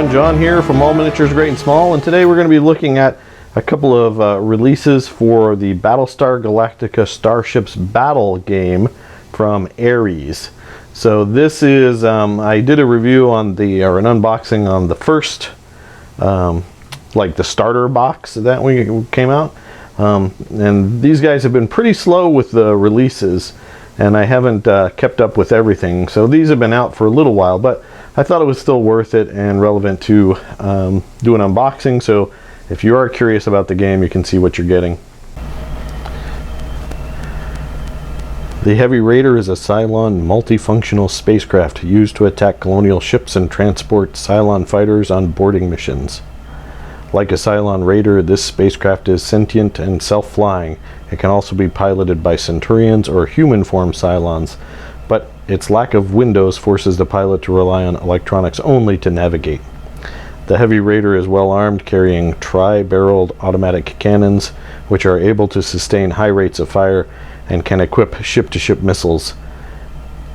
everyone, John here from All Miniatures Great and Small, and today we're going to be looking at a couple of releases for the Battlestar Galactica Starship's Battle game from Ares. So this is, I did a review on the, or an unboxing on the first, like the starter box that we came out, and these guys have been pretty slow with the releases, and I haven't kept up with everything. So these have been out for a little while, but I thought it was still worth it and relevant to do an unboxing. So if you are curious about the game, you can see what you're getting. The Heavy Raider is a Cylon multifunctional spacecraft used to attack colonial ships and transport Cylon fighters on boarding missions. Like a Cylon Raider, this spacecraft is sentient and self-flying. It can also be piloted by Centurions or human-form Cylons, but its lack of windows forces the pilot to rely on electronics only to navigate. The Heavy Raider is well armed, carrying tri-barreled automatic cannons, which are able to sustain high rates of fire and can equip ship-to-ship missiles.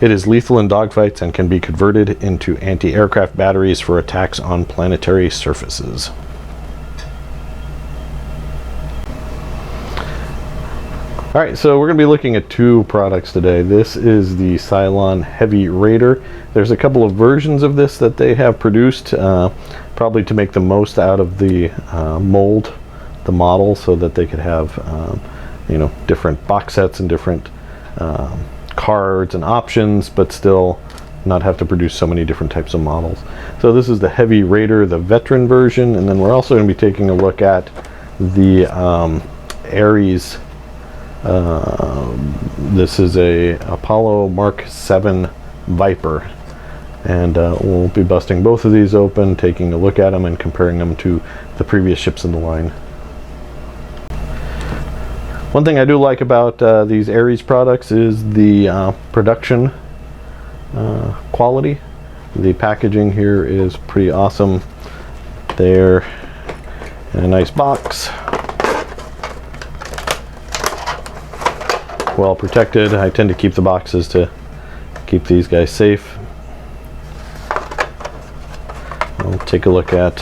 It is lethal in dogfights and can be converted into anti-aircraft batteries for attacks on planetary surfaces. Alright, so we're going to be looking at two products today. This is the Cylon Heavy Raider. There's a couple of versions of this that they have produced, probably to make the most out of the mold, the model, so that they could have you know, different box sets and different cards and options, but still not have to produce so many different types of models. So this is the Heavy Raider, the veteran version, and then we're also going to be taking a look at the Ares. This is a Apollo Mark VII Viper, and we'll be busting both of these open, taking a look at them and comparing them to the previous ships in the line. One thing I do like about these Ares products is the production quality. The packaging here is pretty awesome. They're in a nice box, well protected. I tend to keep the boxes to keep these guys safe. We'll take a look at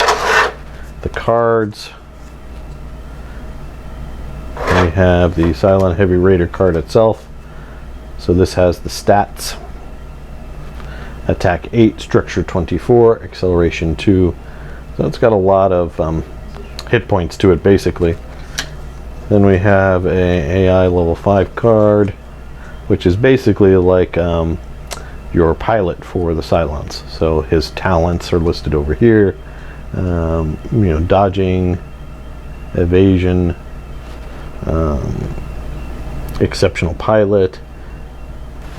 the cards. We have the Cylon Heavy Raider card itself. So this has the stats: attack 8, structure 24, acceleration 2. So it's got a lot of hit points to it, basically. Then we have a AI level 5 card, which is basically like your pilot for the Cylons. So his talents are listed over here. You know, dodging, evasion, exceptional pilot,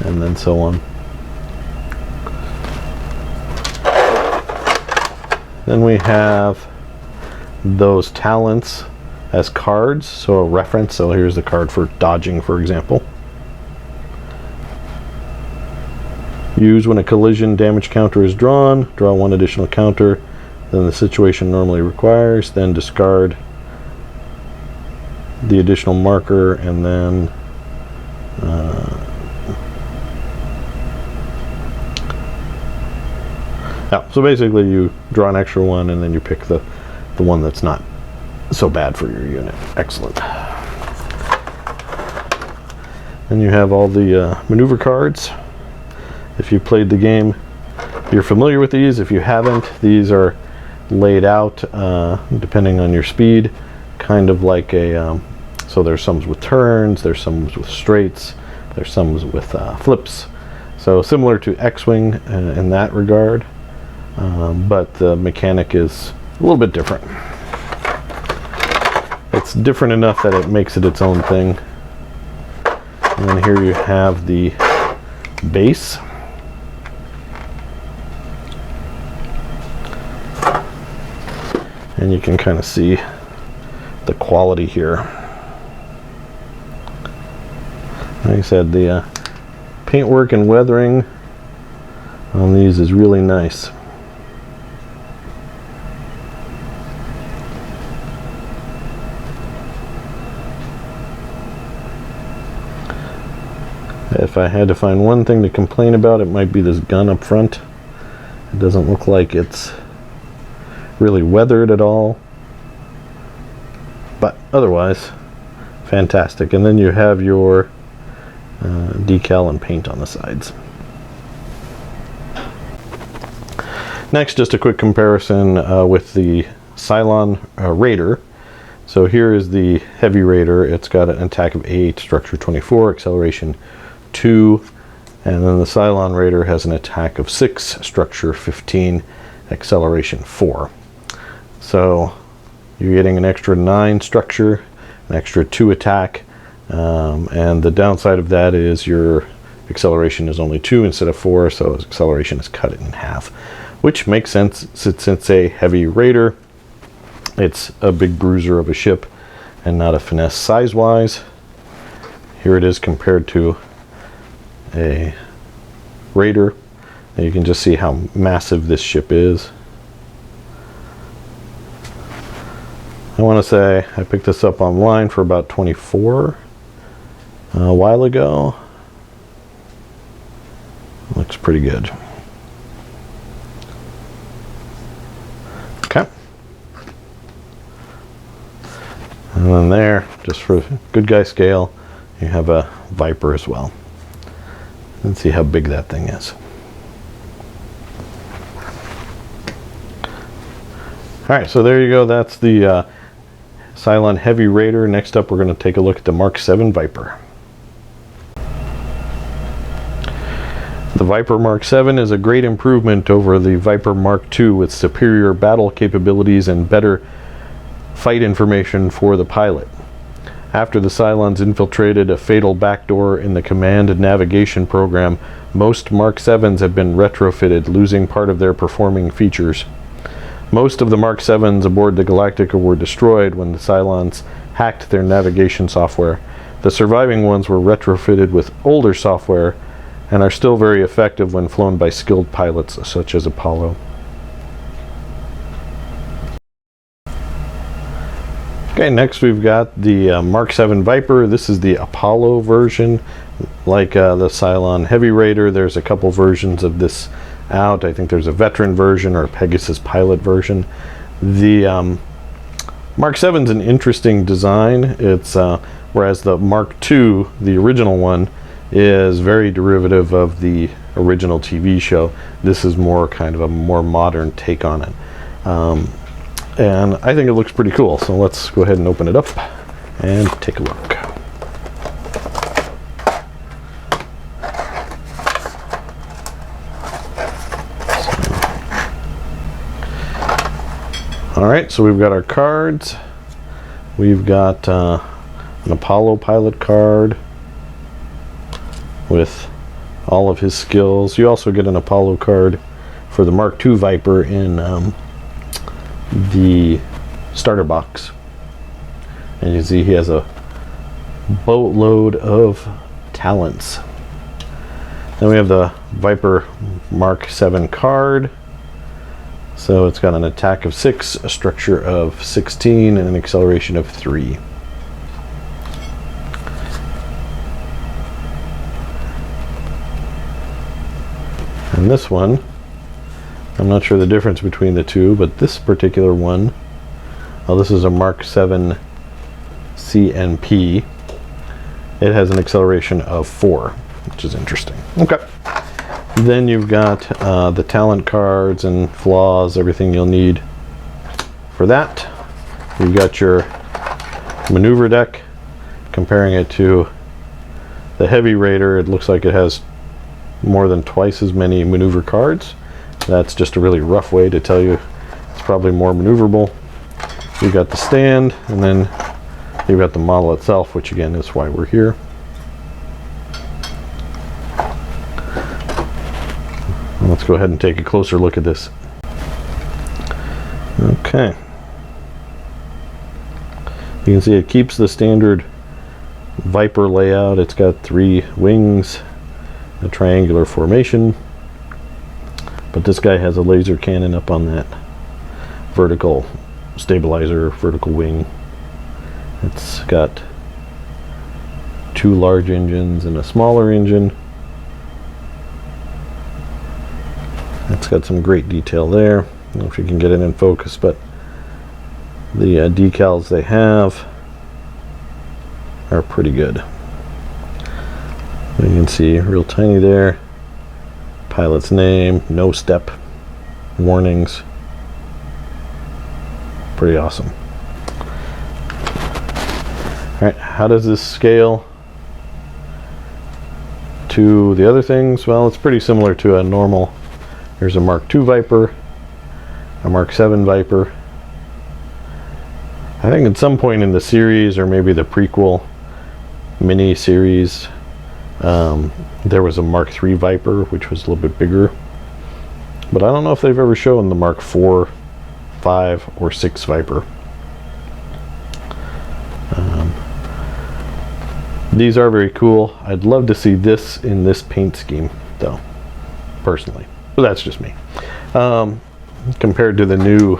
and then so on. Then we have those talents as cards, so a reference. So here's the card for dodging, for example. Use when a collision damage counter is drawn. Draw one additional counter than the situation normally requires. Then discard the additional marker, and then yeah, so basically you draw an extra one and then you pick the one that's not so bad for your unit. Excellent. And you have all the maneuver cards. If you played the game, you're familiar with these. If you haven't, these are laid out depending on your speed, kind of like a so there's some with turns, there's some with straights, there's some with flips, so similar to X-Wing in that regard, but the mechanic is a little bit different. It's different enough that it makes it its own thing. And then here you have the base. And you can kind of see the quality here. Like I said, the paintwork and weathering on these is really nice. If I had to find one thing to complain about, it might be this gun up front. It doesn't look like it's really weathered at all. But otherwise, fantastic. And then you have your decal and paint on the sides. Next, just a quick comparison with the Cylon Raider. So here is the Heavy Raider. It's got an attack of 8, structure 24, acceleration 2. And then the Cylon Raider has an attack of 6, structure 15, acceleration 4. So you're getting an extra 9 structure, an extra 2 attack, and the downside of that is your acceleration is only 2 instead of 4, so acceleration is cut in half, which makes sense since it's a Heavy Raider. It's a big bruiser of a ship and not a finesse size-wise. Here it is compared to a Raider, and you can just see how massive this ship is. I want to say I picked this up online for about $24 a while ago. Looks pretty good. Okay. And then there, just for good guy scale, you have a Viper as well. Let's see how big that thing is. Alright, so there you go. That's the Cylon Heavy Raider. Next up, we're going to take a look at the Mark VII Viper. The Viper Mark VII is a great improvement over the Viper Mark II with superior battle capabilities and better fight information for the pilot. After the Cylons infiltrated a fatal backdoor in the command and navigation program, most Mark VIIs have been retrofitted, losing part of their performing features. Most of the Mark VIIs aboard the Galactica were destroyed when the Cylons hacked their navigation software. The surviving ones were retrofitted with older software and are still very effective when flown by skilled pilots such as Apollo. Okay, next we've got the Mark VII Viper. This is the Apollo version. Like the Cylon Heavy Raider, there's a couple versions of this out. I think there's a veteran version or a Pegasus pilot version. The Mark VII is an interesting design. It's whereas the Mark II, the original one, is very derivative of the original TV show. This is more kind of a more modern take on it. And I think it looks pretty cool. So let's go ahead and open it up and take a look. Alright, so we've got our cards. We've got an Apollo pilot card with all of his skills. You also get an Apollo card for the Mark II Viper in the starter box. And you see he has a boatload of talents. Then we have the Viper Mark VII card. So it's got an attack of 6, a structure of 16, and an acceleration of 3. And this one, I'm not sure the difference between the two, but this particular one, this is a Mark VII CNP. It has an acceleration of 4, which is interesting. Okay. Then you've got the talent cards and flaws, everything you'll need for that. You've got your maneuver deck. Comparing it to the Heavy Raider, it looks like it has more than twice as many maneuver cards. That's just a really rough way to tell you it's probably more maneuverable. You've got the stand, and then you've got the model itself, which again is why we're here. Let's go ahead and take a closer look at this. Okay. You can see it keeps the standard Viper layout. It's got 3 wings, a triangular formation, but this guy has a laser cannon up on that vertical stabilizer, vertical wing. It's got 2 large engines and a smaller engine. It's got some great detail there. don't know if you can get it in focus, but the decals they have are pretty good. You can see real tiny there. Pilot's name, no step, warnings. Pretty awesome. Alright, how does this scale to the other things? Well, it's pretty similar to a normal. There's a Mark II Viper, a Mark VII Viper. I think at some point in the series, or maybe the prequel mini series, there was a Mark III Viper, which was a little bit bigger. But I don't know if they've ever shown the Mark IV, 5, or 6 Viper. These are very cool. I'd love to see this in this paint scheme, though, personally. But that's just me. Compared to the new...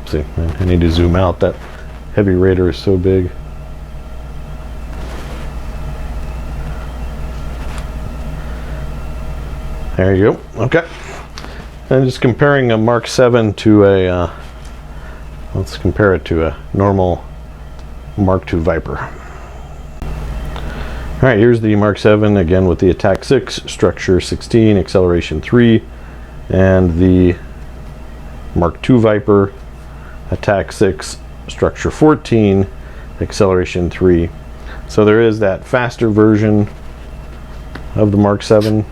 see, I need to zoom out. That Heavy Raider is so big. There you go. Okay. And just comparing a Mark VII to a... let's compare it to a normal Mark II Viper. Alright, here's the Mark VII, again with the attack 6, structure 16, acceleration 3, and the Mark II Viper, attack 6, structure 14, acceleration 3. So there is that faster version of the Mark VII,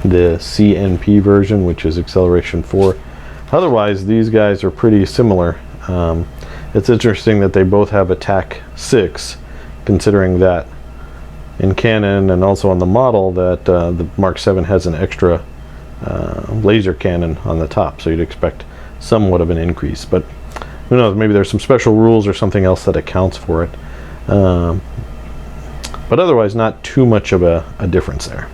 the CNP version, which is acceleration 4. Otherwise, these guys are pretty similar. It's interesting that they both have attack 6, considering that in canon and also on the model that the Mark VII has an extra laser cannon on the top, so you'd expect somewhat of an increase. But who knows, maybe there's some special rules or something else that accounts for it. But otherwise, not too much of a difference there.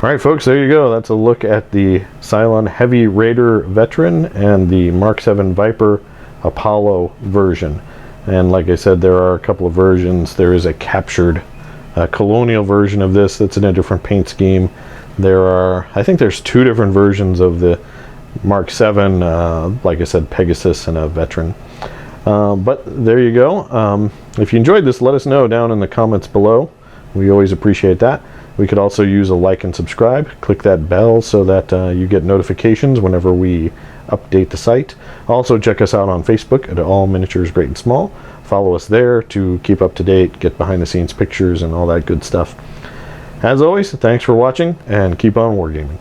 Alright folks, there you go. That's a look at the Cylon Heavy Raider Veteran and the Mark VII Viper Apollo version. And like I said, there are a couple of versions. There is a captured colonial version of this that's in a different paint scheme. There are, I think there's 2 different versions of the Mark VII, like I said, Pegasus and a Veteran. But there you go. If you enjoyed this, let us know down in the comments below. We always appreciate that. We could also use a like and subscribe. Click that bell so that you get notifications whenever we update the site. Also check us out on Facebook at All Miniatures Great and Small. Follow us there to keep up to date, get behind the scenes pictures and all that good stuff. As always, thanks for watching and keep on wargaming.